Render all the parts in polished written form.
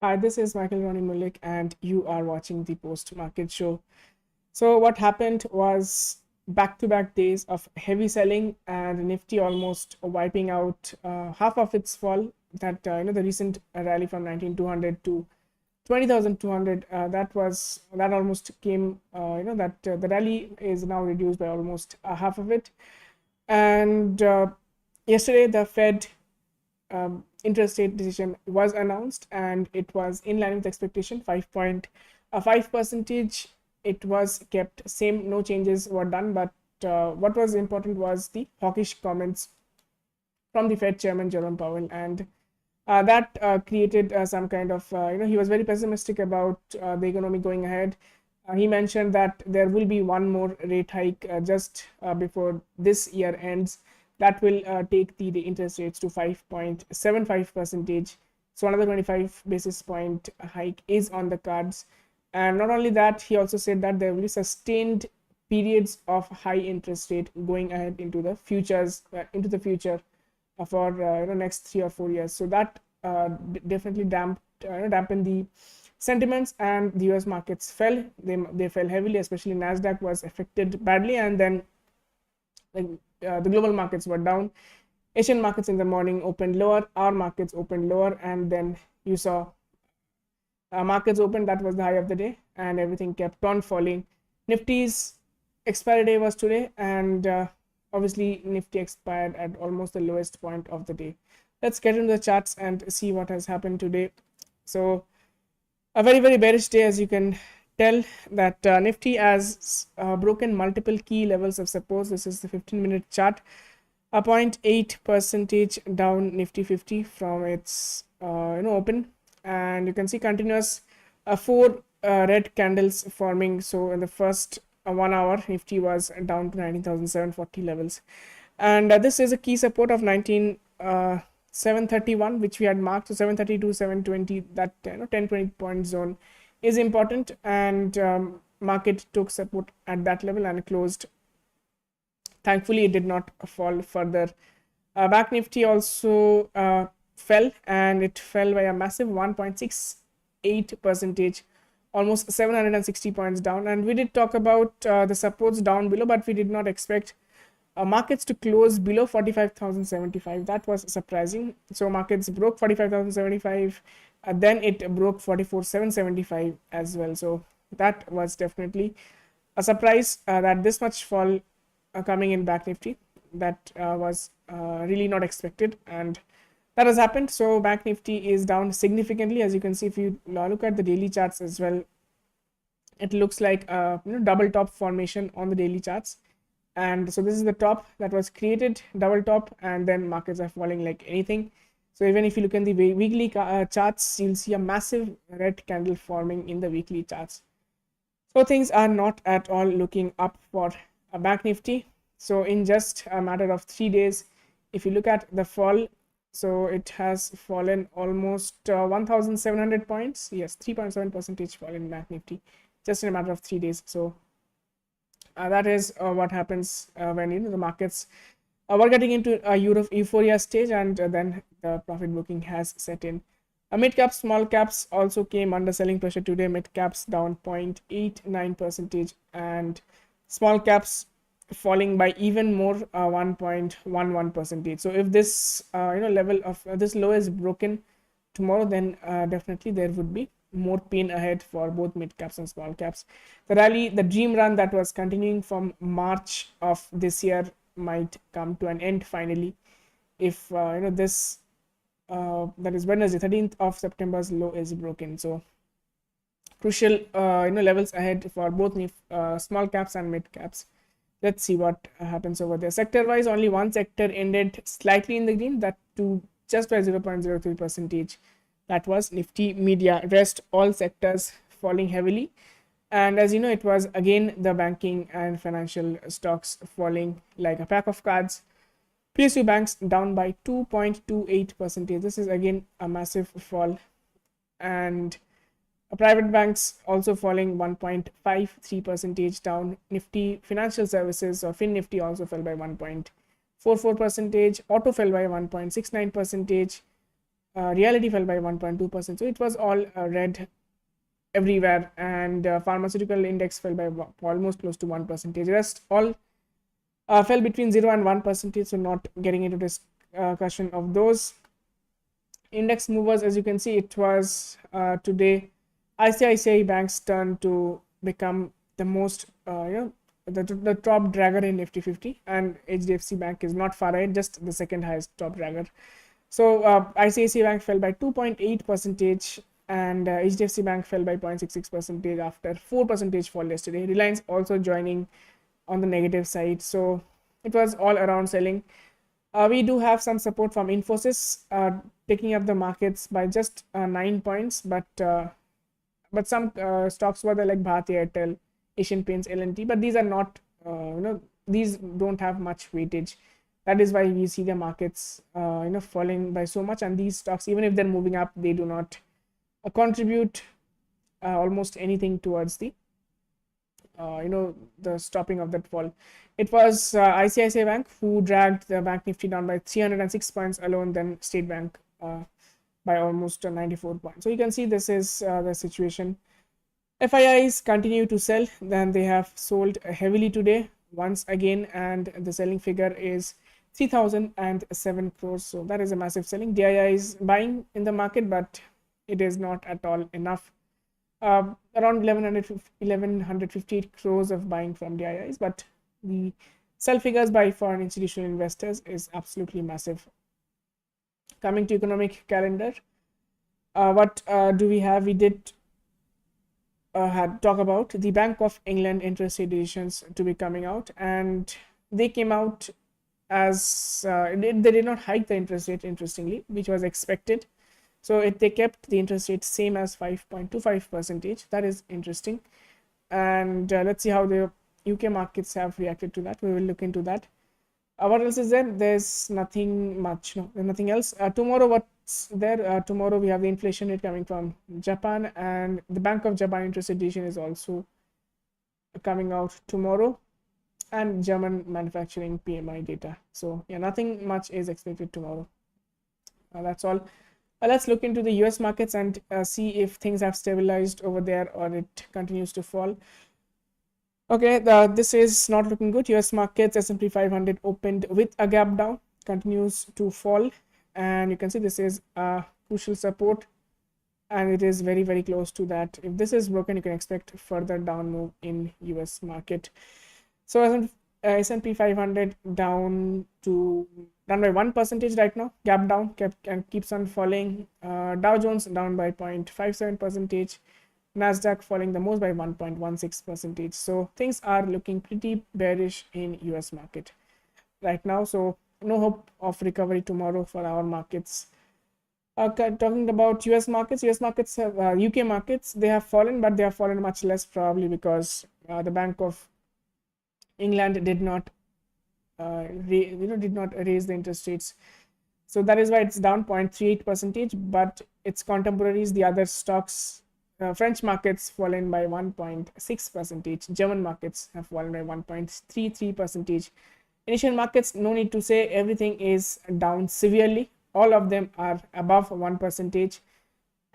Hi, this is Rony Mullick, and you are watching the post market show. So, what happened was back-to-back days of heavy selling and Nifty almost wiping out half of its fall. That the recent rally from 19,200 to 20,200. That almost came. That the rally is now reduced by almost half of it. And yesterday, the Fed interest rate decision was announced, and it was in line with expectation. 5 percentage. It was kept same, no changes were done. But what was important was the hawkish comments from the Fed chairman Jerome Powell, and that created some kind of he was very pessimistic about the economy going ahead. He mentioned that there will be one more rate hike just before this year ends. That will take the interest rates to 5.75 percentage. So another 25 basis point hike is on the cards. And not only that, he also said that there will be sustained periods of high interest rate going ahead into the future for next 3 or 4 years. So that definitely dampened the sentiments, and the US markets fell. They fell heavily, especially Nasdaq was affected badly, and then the global markets were down. Asian markets in the morning opened lower, our markets opened lower, and then you saw markets open. That was the high of the day, and everything kept on falling. Nifty's expiry day was today, and obviously Nifty expired at almost the lowest point of the day. Let's get into the charts and see what has happened today. So a very, very bearish day, as you can tell, that Nifty has broken multiple key levels of support. This is the 15-minute chart. A 0.8 percentage down Nifty 50 from its open, and you can see continuous 4 red candles forming. So in the first 1 hour, Nifty was down to 19,740 levels, and this is a key support of 19,731, which we had marked. So 732, 720, that 10-20 point zone is important, and market took support at that level and closed. Thankfully, it did not fall further. Back Nifty also fell, and it fell by a massive 1.68 percentage, almost 760 points down. And we did talk about the supports down below, but we did not expect markets to close below 45,075. That was surprising. So markets broke 45,075, then it broke 44,775 as well. So that was definitely a surprise, that this much fall coming in back Nifty. That was really not expected, and that has happened. So back Nifty is down significantly, as you can see. If you look at the daily charts as well, it looks like double top formation on the daily charts. And so this is the top that was created, double top, and then markets are falling like anything. So even if you look in the weekly charts, you'll see a massive red candle forming in the weekly charts. So things are not at all looking up for a back Nifty. So in just a matter of 3 days, if you look at the fall, so it has fallen almost 1,700 points. Yes, 3.7 percentage fall in back Nifty just in a matter of 3 days. So that is what happens when the markets were getting into a euphoria stage, and then the profit booking has set in. Mid caps, small caps also came under selling pressure today. Mid caps down 0.89 percentage, and small caps falling by even more, 1.11 percentage. So if this level of this low is broken tomorrow, then definitely there would be more pain ahead for both mid caps and small caps. The rally, the dream run that was continuing from March of this year, might come to an end finally if this that is Wednesday, 13th of September's low is broken. So crucial levels ahead for both small caps and mid caps. Let's see what happens over there. Sector wise, only one sector ended slightly in the green, that to just by 0.03 percentage. That was Nifty Media. Rest all sectors falling heavily, and as you know, it was again the banking and financial stocks falling like a pack of cards. PSU banks down by 2.28 percentage. This is again a massive fall, and private banks also falling 1.53 percentage down. Nifty Financial Services, or Fin Nifty, also fell by 1.44 percentage. Auto fell by 1.69 percentage. reality fell by 1.2%. So it was all red everywhere, and pharmaceutical index fell by almost close to 1%. Rest all fell between 0 and 1%. So not getting into discussion of those index movers. As you can see, it was today ICICI Bank's turn to become the most the top dragger in Nifty 50, and HDFC Bank is not far ahead, just the second highest top dragger. So ICICI Bank fell by 2.8%, and HDFC Bank fell by 0.66% after 4% fall yesterday. Reliance also joining on the negative side. So it was all around selling. We do have some support from Infosys taking up the markets by just 9 points, but some stocks were there like Bharti Airtel, Asian Paints, L&T, but these are not these don't have much weightage. That is why we see the markets falling by so much, and these stocks, even if they're moving up, they do not contribute almost anything towards the the stopping of that fall. It was ICICI Bank who dragged the Bank Nifty down by 306 points alone, then State Bank by almost 94 points. So you can see this is the situation. FIIs continue to sell, then they have sold heavily today once again, and the selling figure is 3,007 crores. So that is a massive selling. DII is buying in the market, but it is not at all enough. Around 1158 crores of buying from DIIs, but the sell figures by foreign institutional investors is absolutely massive. Coming to economic calendar, what do we have? We did had talk about the Bank of England interest rate decisions to be coming out, and they came out as they did not hike the interest rate, interestingly, which was expected. So they kept the interest rate same as 5.25%. That is interesting. And let's see how the UK markets have reacted to that. We will look into that. What else is there? There's nothing much. No, there's nothing else. Tomorrow, what's there? Tomorrow we have the inflation rate coming from Japan, and the Bank of Japan interest rate decision is also coming out tomorrow, and German manufacturing PMI data. So yeah, nothing much is expected tomorrow. That's all. Let's look into the US markets and see if things have stabilized over there or it continues to fall. Okay, this is not looking good. US markets, S&P 500 opened with a gap down, continues to fall, and you can see this is a crucial support, and it is very, very close to that. If this is broken, you can expect further down move in US market. So S&P 500 down by 1% right now, gap down, and keeps on falling. Dow Jones down by 0.57%, Nasdaq falling the most by 1.16%. So things are looking pretty bearish in US market right now. So no hope of recovery tomorrow for our markets. Talking about US markets, have UK markets, they have fallen, but they have fallen much less, probably because the Bank of England did not raise the interest rates. So that is why it's down 0.38%, but its contemporaries, the other stocks, French markets fallen by 1.6%. German markets have fallen by 1.33%. Asian markets, no need to say, everything is down severely. All of them are above 1%,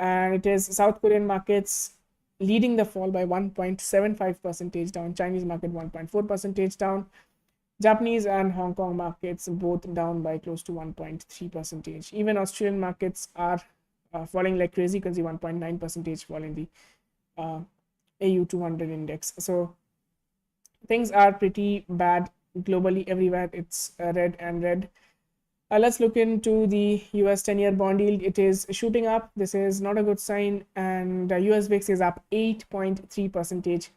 and it is South Korean markets leading the fall by 1.75% down. Chinese market 1.4% down. Japanese and Hong Kong markets both down by close to 1.3%. Even Australian markets are falling like crazy. You can see 1.9% fall in the AU 200 index. So things are pretty bad globally. Everywhere it's red and red. Let's look into the US 10-year bond yield. It is shooting up. This is not a good sign, and US VIX is up 8.3%.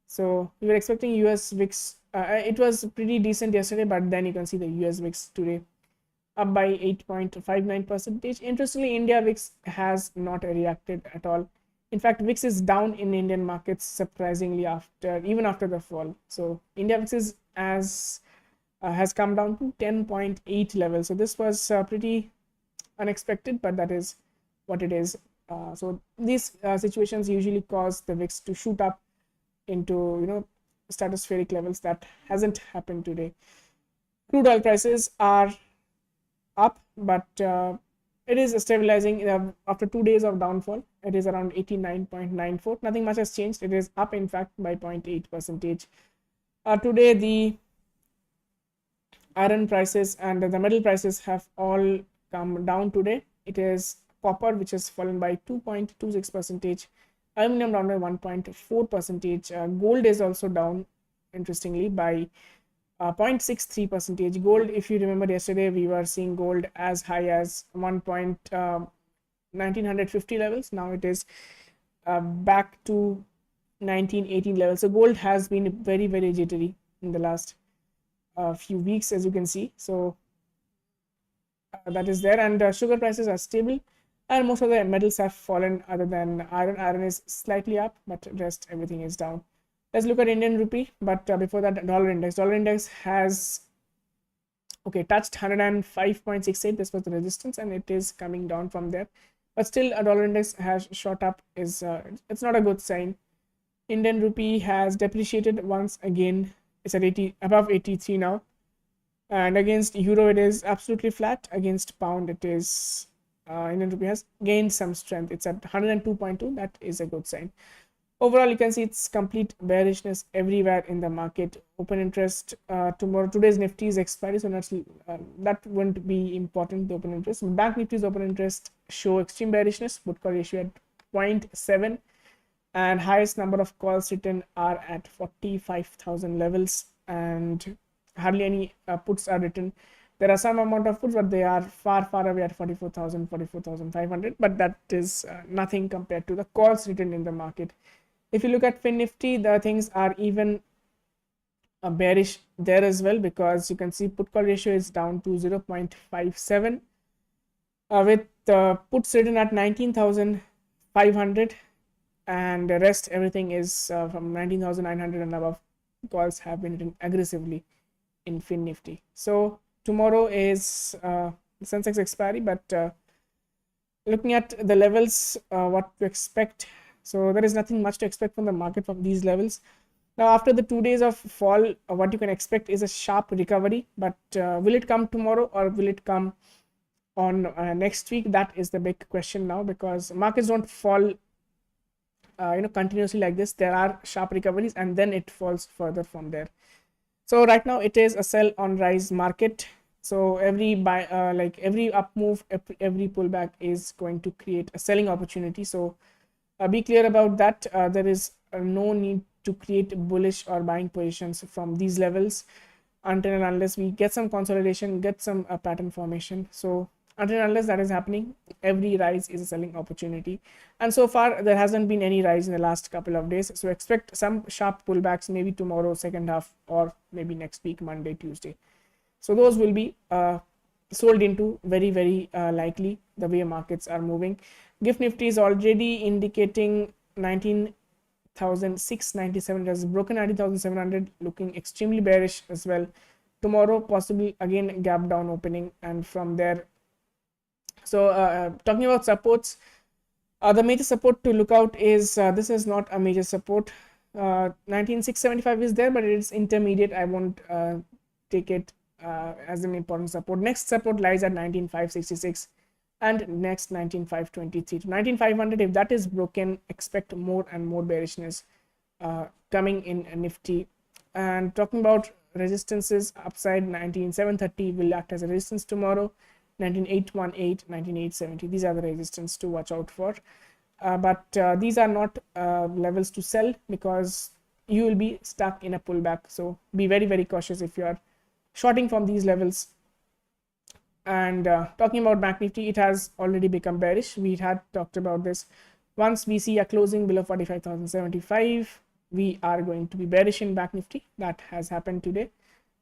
So we were expecting US VIX. It was pretty decent yesterday, but then you can see the US VIX today up by 8.59%. Interestingly, India VIX has not reacted at all. In fact, VIX is down in Indian markets surprisingly even after the fall. So India VIX has come down to 10.8 level. So this was pretty unexpected, but that is what it is. So these situations usually cause the VIX to shoot up into stratospheric levels. That hasn't happened today. Crude oil prices are up, but it is stabilizing after 2 days of downfall. It is around 89.94. Nothing much has changed. It is up, in fact, by 0.8 percentage. Today, the iron prices and the metal prices have all come down today. It is copper, which has fallen by 2.26 percentage, aluminum down by 1.4 percentage. Gold is also down, interestingly, by 0.63 percentage. Gold, if you remember yesterday, we were seeing gold as high as 1950 levels. Now it is back to 1918 levels. So gold has been very, very jittery in the last few weeks, as you can see. So that is there, and sugar prices are stable, and most of the metals have fallen other than iron. Iron is slightly up, but rest everything is down. Let's look at Indian rupee, but before that, dollar index. Dollar index has touched 105.68. This was the resistance, and it is coming down from there. But still, a dollar index has shot up. It's not a good sign. Indian rupee has depreciated once again. It's at above 83 now, and against euro it is absolutely flat. Against pound, it is Indian rupee has gained some strength. It's at 102.2. That is a good sign. Overall, you can see it's complete bearishness everywhere in the market. Open interest tomorrow. Today's Nifty is expiry, so that won't be important. The open interest, Bank Nifty's open interest show extreme bearishness. Put call ratio at 0.7, and highest number of calls written are at 45,000 levels, and hardly any puts are written. There are some amount of puts, but they are far away at 44,000, 44,500. But that is nothing compared to the calls written in the market. If you look at Fin Nifty, the things are even bearish there as well, because you can see put call ratio is down to 0.57 with puts written at 19,500, and the rest everything is from 19,900 and above. Calls have been written aggressively in Fin Nifty. So tomorrow is Sensex expiry, but looking at the levels, what to expect. So there is nothing much to expect from the market from these levels. Now, after the 2 days of fall, what you can expect is a sharp recovery. But will it come tomorrow, or will it come on next week? That is the big question now, because markets don't fall continuously like this. There are sharp recoveries, and then it falls further from there. So right now it is a sell on rise market. So every every up move, every pullback is going to create a selling opportunity. So be clear about that. There is no need to create bullish or buying positions from these levels until and unless we get some consolidation, get some pattern formation. So until and unless that is happening, every rise is a selling opportunity. And so far, there hasn't been any rise in the last couple of days. So expect some sharp pullbacks, maybe tomorrow, second half, or maybe next week, Monday, Tuesday. So those will be sold into very likely, the way markets are moving. Gift Nifty is already indicating 19,697. It has broken 19,700, looking extremely bearish as well. Tomorrow, possibly again gap down opening, and from there. So talking about supports, the major support to look out is this is not a major support. 19,675 is there, but it is intermediate. I won't take it as an important support. Next support lies at 19,566. And next 19,523 to 19,500. If that is broken, expect more and more bearishness coming in Nifty. And talking about resistances, upside 19,730 will act as a resistance tomorrow. 19,818, 19,870. These are the resistance to watch out for. But these are not levels to sell, because you will be stuck in a pullback. So be very cautious if you are shorting from these levels. And talking about Bank Nifty, it has already become bearish. We had talked about this. Once we see a closing below 45,075, we are going to be bearish in Bank Nifty. That has happened today.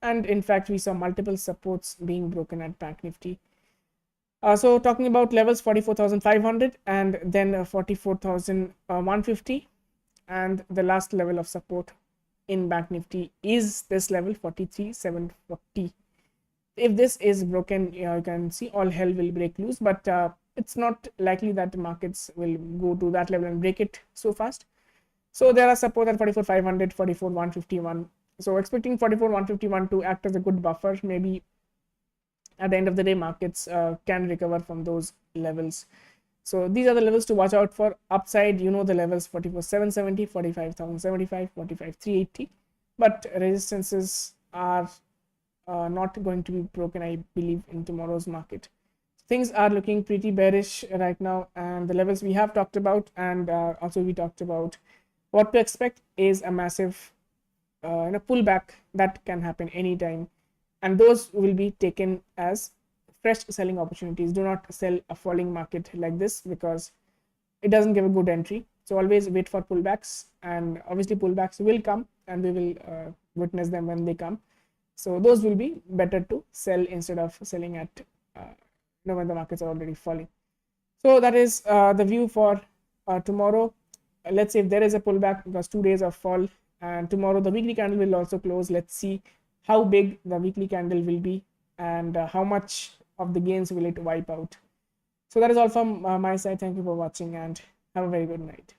And in fact, we saw multiple supports being broken at Bank Nifty. So talking about levels, 44,500 and then 44,150. And the last level of support in Bank Nifty is this level, 43,740. If this is broken, you can see all hell will break loose, but it's not likely that the markets will go to that level and break it so fast. So there are support at 44,500, 44,151. So expecting 44,151 to act as a good buffer, maybe at the end of the day, markets can recover from those levels. So these are the levels to watch out for. Upside, you know the levels: 44,770, 45,075, 45,380. But resistances are not going to be broken, I believe, in tomorrow's market. Things are looking pretty bearish right now, and the levels we have talked about, and also we talked about what to expect is a massive pullback that can happen anytime, and those will be taken as fresh selling opportunities. Do not sell a falling market like this, because it doesn't give a good entry. So always wait for pullbacks, and obviously pullbacks will come, and we will witness them when they come. So those will be better to sell instead of selling at when the markets are already falling. So that is the view for tomorrow. Let's say if there is a pullback, because 2 days of fall, and tomorrow the weekly candle will also close. Let's see how big the weekly candle will be, and how much of the gains will it wipe out. So that is all from my side. Thank you for watching, and have a very good night.